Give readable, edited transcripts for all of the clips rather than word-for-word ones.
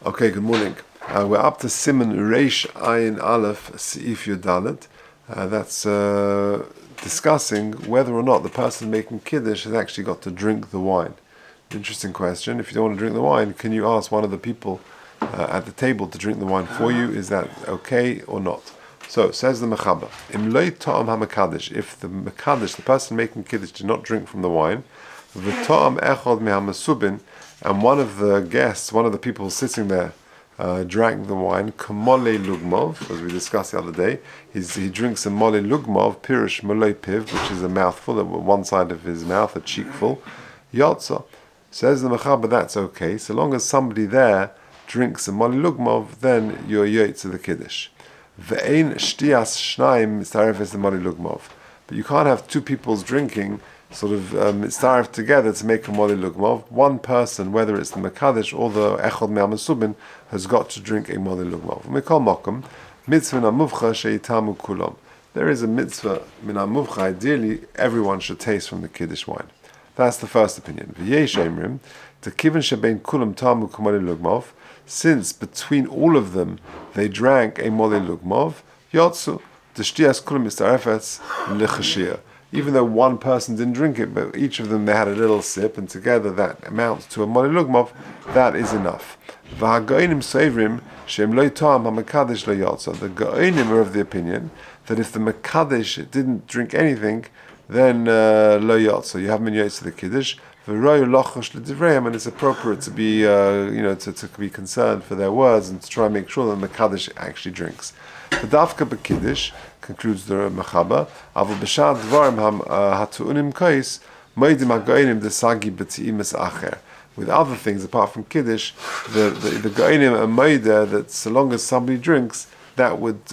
Okay, good morning. We're up to Siman Reish Ayin Aleph Seif Yudalet. That's discussing whether or not the person making Kiddush has actually got to drink the wine. Interesting question. If you don't want to drink the wine, can you ask one of the people at the table to drink the wine for you? Is that okay or not? So, says the Mechaber, Im loy ta'am ha-mekadesh, if the mekadesh, the person making Kiddush, did not drink from the wine, v'ta'am echad me'ha-mesubin, and one of the guests, one of the people sitting there, drank the wine, kamole lugmov, as we discussed the other day. He drinks a mole lugmov, pirush moloi piv, which is a mouthful, one side of his mouth, a cheekful. Yotza. Says the Mechaber, that's okay. So long as somebody there drinks a mole lugmov, then you're yotze to the Kiddush. Ve'ein shtias shnaim mitzaref the mole lugmov. But you can't have two people's drinking sort of mitzaref together to make a mole lugmov. One person, whether it's the mekadesh or the echod me'amasubin, has got to drink a mole lugmov. Mikol mokum mitzvah min hamuvcha sheitamu kulam. There is a mitzvah min hamuvcha. Ideally, everyone should taste from the Kiddush wine. That's the first opinion. V'yesh emrim tekiven shebein kulam tamu kumole lugmov. Since between all of them they drank a mole lugmov, yotzu d'shtias kulam mitzarefetz lechashir. Even though one person didn't drink it, but each of them they had a little sip, and together that amounts to a mole lugmov. That is enough. V'ha'goinim seivrim shem lo ta'am ha'mekadesh lo yotza. The goinim are of the opinion that if the mekadesh didn't drink anything, then lo yotza, you haven't been yotza to the Kiddush. V'royu lochosh l'divrayim, and it's appropriate to be, to be concerned for their words and to try and make sure that the mekadesh actually drinks. The dafka b'Kiddush, concludes the Mechaber, Avu b'shad dvarim hatu'unim kais moedim ha'goinim desagi b'ti'imis acher. With other things apart from Kiddush, the goinim are moeder that so long as somebody drinks, that would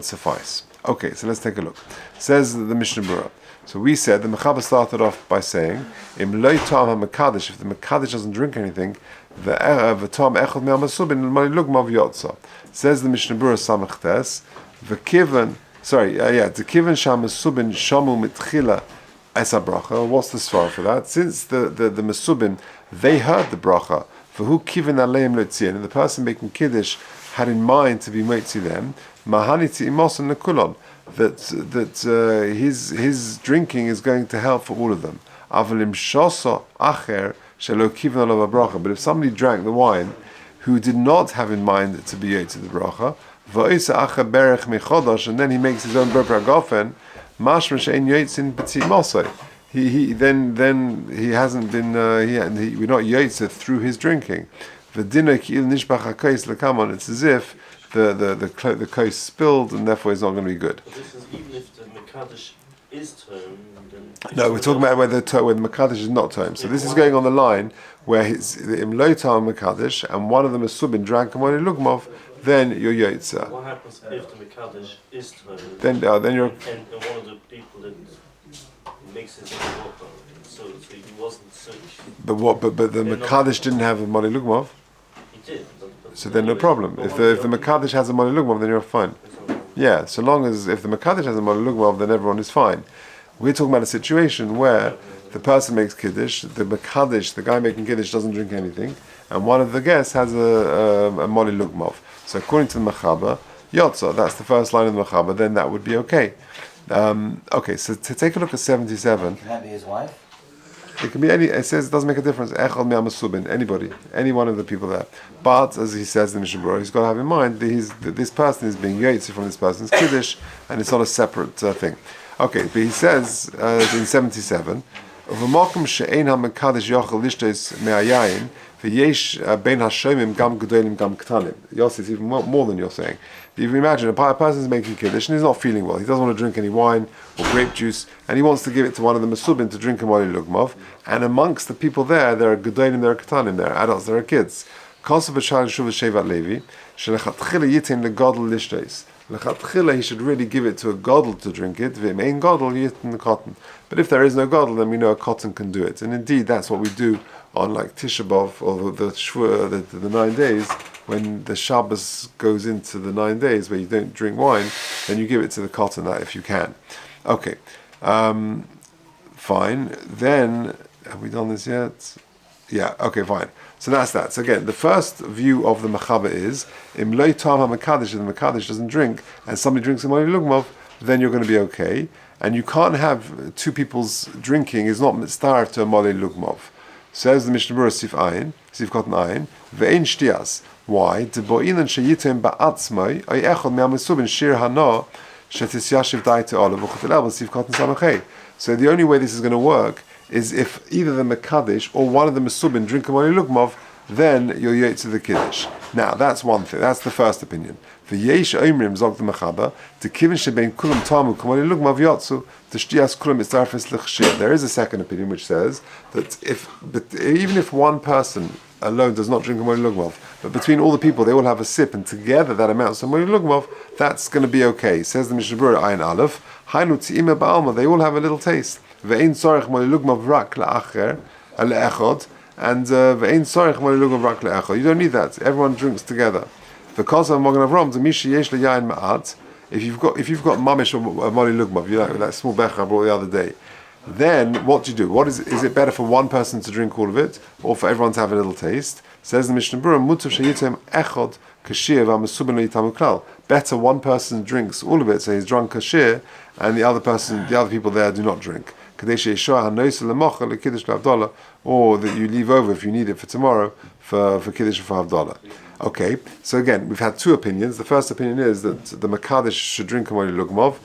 suffice. Okay, so let's take a look. Says the Mishnah Berurah. So we said the Mechaber started off by saying, Im loy ta'am ha'mekadesh, if the mekadesh doesn't drink anything, v'ta'am echad me'amasubin l'mali lugmav yotza. Says the Mishnah Berurah Samach Tes, v'kiven shamasubin shamu mitchila esa bracha. What's the svara for that? Since the mesubin, they heard the bracha, v'hu kiven aleim lotzien, and the person making Kiddush had in mind to be motzi them, mahaniti imosan lekulon, that his drinking is going to help for all of them. Avalim shosa acher shelo kiven alav bracha. But if somebody drank the wine who did not have in mind to be yotze the bracha, v'oisa acher berech mechodosh, and then he makes his own berach gofen, mashma she'en yotzin b'tzi mosai. He hasn't been we're not yotze through his drinking. V'dino ki'il nishbach hakos lekamon. It's as if the kos spilled, and therefore it's not going to be good. But this is even if the mekadesh is term. No, we're talking about when the mekadesh is not term. So this is going on the line where the im lo ta'am mekadesh, and one of them is subin drank and one is lugmov, then you're yotze. What happens if the mekadesh is term? Then you're. And one of the people that makes it in the water, so he wasn't sick. But the mekadesh didn't have a mole lugmov. He did. So then no problem. If the mekadesh has a mole lugmov, then you're fine. Yeah, so long as if the mekadesh has a mole lugmov, then everyone is fine. We're talking about a situation where the person makes Kiddush, the mekadesh, the guy making Kiddush, doesn't drink anything, and one of the guests has a mole lugmov. So according to the Mechaber, yotza, that's the first line of the Mechaber, then that would be okay. Okay, so to take a look at 77. Can that be his wife? It can be any. It says it doesn't make a difference. Echad me'amasubin, anybody, any one of the people there. But as he says in the Mishnah Berurah, he's got to have in mind that this person is being yotze from this person's Kiddush, and it's not a separate thing. Okay, but he says in 77, "V'makom she'ein ha'mekadesh yochel lishtos me'ayayin v'yesh bein hashomim gam gedolim gam ktanim." Yossi, it's even more than you're saying. If you imagine a person is making Kiddush and he's not feeling well, he doesn't want to drink any wine or grape juice, and he wants to give it to one of the mesubin to drink a mole lugmov, and amongst the people there are gedolim, there are ktanim, there are adults, there are kids. Kosav b'shal shuv shevat levi shelechatchila yitin legadol lishtos. Lechatchila, he should really give it to a godel to drink it. V'im ein godel yitin the cotton. But if there is no godel, then we know a cotton can do it. And indeed, that's what we do on like Tisha B'Av or the Shiur, the 9 days. When the Shabbos goes into the 9 days where you don't drink wine, then you give it to the cotton that if you can. Okay, fine. Then have we done this yet? Yeah. Okay, fine. So that's that. So again, the first view of the Mechaba is, Im Loi Tam HaMekadesh, if the Mekadesh doesn't drink, and somebody drinks a Moli Lugmov, then you're going to be okay. And you can't have two people's drinking is not mitzvah to a Moli Lugmov. Says the Mishnah Berurah Sif Ayin, Sif Cotton Ayin, Ve'ein Shtias. Why? De'bo'inan sheyitem ba'atzmai, ay echad me'amesubin shir hana, shetis yashiv daite olav, v'chotelel, Sif Cotton Samachay. So the only way this is going to work is if either the Mekadesh or one of the Mesubin drink a Moli Lugmov, then you're yet to the Kiddush. Now, that's one thing. That's the first opinion. The Yesh Oimrim Zog the Mechaba, the Kivin Shebein Kulam Tamu Kamoli Lugmov Yotzu, the Shtias Kulam Istarfes L'chshir. There is a second opinion which says that even if one person alone does not drink a Moli Lugmov, but between all the people they all have a sip and together that amounts to Moli Lugmov, that's going to be okay. Says the Mishnah Berurah Ayin Aleph, Hainu Tz'ime Ba'alma, they all have a little taste. Ve'ein tzorech Moli Lugmov rak la'acher, le'echod, and ve'ein tzorech Moli Lugmov rak le'echod. You don't need that. Everyone drinks together. Because of Magen Avram, the Misha Yesh Yain Ma'at, if you've got mamish or Moli Lugmov, you know, that small becher I brought the other day, then what do you do? Is it better for one person to drink all of it, or for everyone to have a little taste? Says the Mishnah Berurah, Mutav sheyitem echod kashir v'amesubin lo yitamu klal. Better one person drinks all of it, so he's drunk kashir, and the other people there do not drink. Or that you leave over if you need it for tomorrow for Kiddush for Havdalah. Okay, so again, we've had two opinions. The first opinion is that the Mekadesh should drink a Moli Lugmov.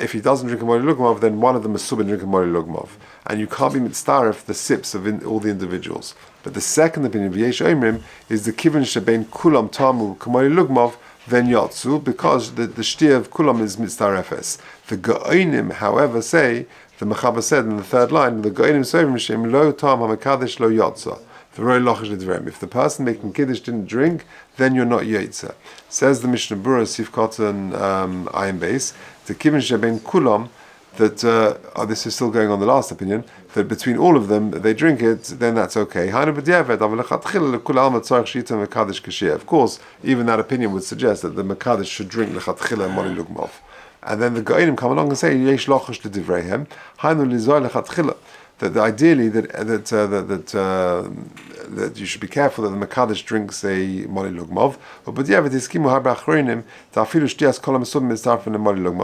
If he doesn't drink a Moli Lugmov, then one of the Mesubin drink a Moli Lugmov. And you can't be mitzdaref the sips of all the individuals. But the second opinion, V'yesh Oimrim, is the Kivin Shebein Kulam Tamu Kamoli Lugmov, then Yotzu, because the shtir of Kulam is mitzdarefes. The Ga'onim, however, say, the Mechaba said in the third line, the Ga'onim Sovim Shem Lo Tam HaMekadesh Lo Yotza. If the person making Kiddush didn't drink, then you're not Yotza. Says the Mishnah Berurah Sif Cotton Ayin Base, the Kivin Sheben Kulam, that this is still going on the last opinion, that between all of them they drink it, then that's okay. Of course, even that opinion would suggest that the Mekadesh should drink lechatchila Moli Lugmov. And then the Go'inim come along and say, Yesh lochash l'divreihem, hainu lizoy lechatchila. That ideally that you should be careful that the Mekadesh drinks a Moli Lugmov.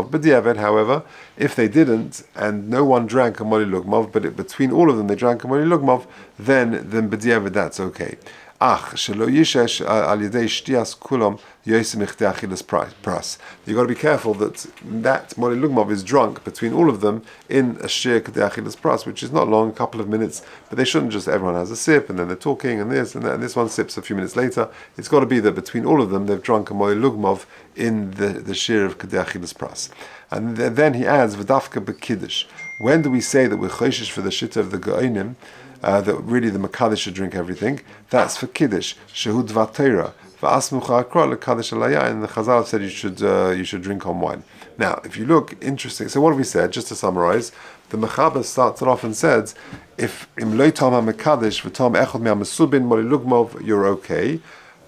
But however, if they didn't and no one drank a Moli Lugmov, but between all of them they drank a Moli Lugmov, then b'diavad that's okay. Shelo yishesh al yedei shtias kulam yosim ichtei achilas pras. You've got to be careful that Moli Lugmov is drunk between all of them in a shir ichtei achilas pras, which is not long, a couple of minutes, but they shouldn't just, everyone has a sip and then they're talking and this and that, and this one sips a few minutes later. It's got to be that between all of them they've drunk a Moli Lugmov in the shir of ichtei achilas pras. And then he adds, v'dafka b'kiddush. When do we say that we're choshish for the shita of the Go'inim, that really the Mekadesh should drink everything? That's for Kiddush. Shehud Vatera. V'asmucha akra l'kadesh alayayin. And the Chazal said you should drink on wine. Now, if you look, interesting. So what have we said? Just to summarize, the Mechaba starts it off and says, if im lo tam ha-Mekadesh v'tam echad me'amesubin Moli Lugmov, you're okay,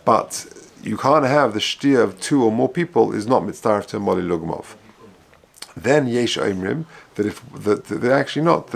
but you can't have the shtir of two or more people is not mitzdaref to Moli Lugmov. Then Yesh Oimrim, that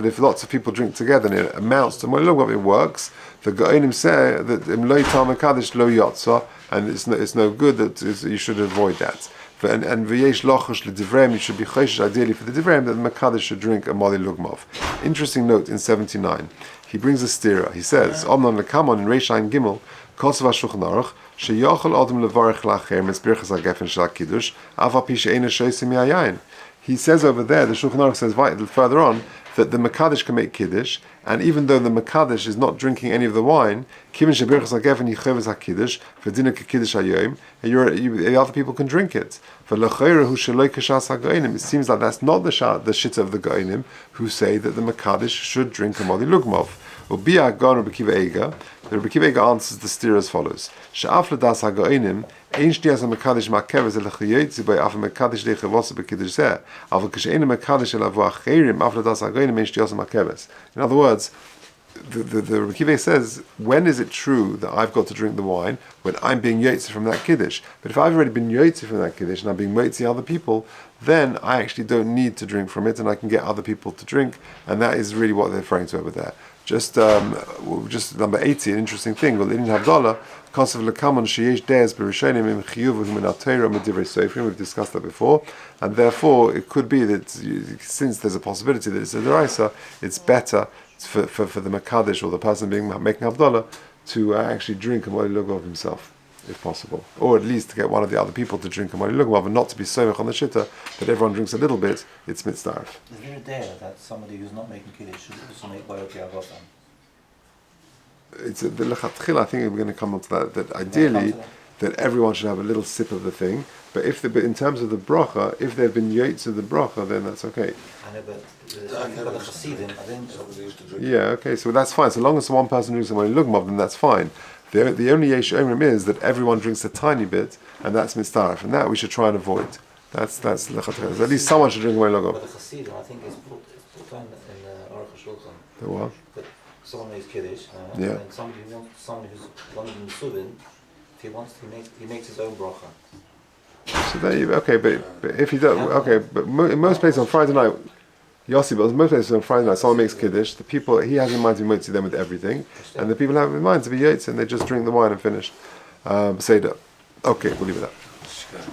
if lots of people drink together and it amounts to Moli Lugmov, it works. The Go'inim say that Im Lo Tam HaMekadesh Lo Yotza, and it's no good, that you should avoid that. And V'yesh Lochash L'Divrei, you should be choshish ideally for the Divrei that the Mekadesh should drink a Moli Lugmov. Interesting note in 79. He brings a stira. He says, Omnon Lekamon in Reish Ayin Gimel, Kosav HaShulchan Aruch, Sheyochel Adam Levarech Lacher Mitzbirchas HaGefen Shel HaKiddush, Aval Pi She'eina Shoysim Yayayin. He says over there, the Shulchan Aruch says further on, that the Mekadesh can make Kiddush, and even though the Mekadesh is not drinking any of the wine, Kivin Shebirchas HaGefen Yichoves HaKiddush, V'dina K'Kiddush HaYom, the other people can drink it. It seems like that's not the shita of the Go'inim, who say that the Mekadesh should drink a Moli Lugmov. The Rabbi Kiva Eiga answers the steer as follows: She'af l'das ha'go'inim ein shtias ha'mekadesh ma'keves elachiyotzi by af ha'mekadesh leichavos b'kiddush zeh aval k'she'ein ha'mekadesh elavu acherim af l'das ha'go'inim ein shtias ha'ma'keves. In other words, the Rabbi Kiva says, when is it true that I've got to drink the wine? When I'm being yotzi from that kiddush. But if I've already been yotzi from that kiddush and I'm being yotzi other people, then I actually don't need to drink from it, and I can get other people to drink, and that is really what they're referring to over there. Just number 80, an interesting thing. Well, they didn't have dollar. We've discussed that before, and therefore it could be that since there's a possibility that it's a deraisa, it's better for the Makadish or the person making Havdalah to actually drink a Moli Lugov himself, if possible, or at least to get one of the other people to drink a Moli Lugov, and not to be so much on the shitta that everyone drinks a little bit. It's mitzdarf. Is there a day that somebody who's not making Kiddush should also make Bayot Yavotam? It's the lechatchila. I think we're going to come on to that. That ideally, that everyone should have a little sip of the thing. But but in terms of the bracha, if they've been yaitz of the bracha, then that's okay. I know, but the Hasidim, I think. Yeah, okay. So that's fine. So long as one person drinks somebody lugmav, then that's fine. The only yesh omrim is that everyone drinks a tiny bit, and that's mitzdarif, and that we should try and avoid. That's lechatchila. So at least someone should drink somebody lugmav. But the Hasidim, I think, is put on in Orach Shulchan. The what? Someone makes Kiddush, yeah. And somebody who's one of the Mesubin, if he wants to, he makes his own bracha. So there you okay, but if he does, okay, but in most places on Friday night, Yossi, but in most places on Friday night, someone makes Kiddush, the people, he has in mind to be motzi them with everything, and the people have in mind to be yaitz, and they just drink the wine and finish. Say that. Okay, we'll leave it at that.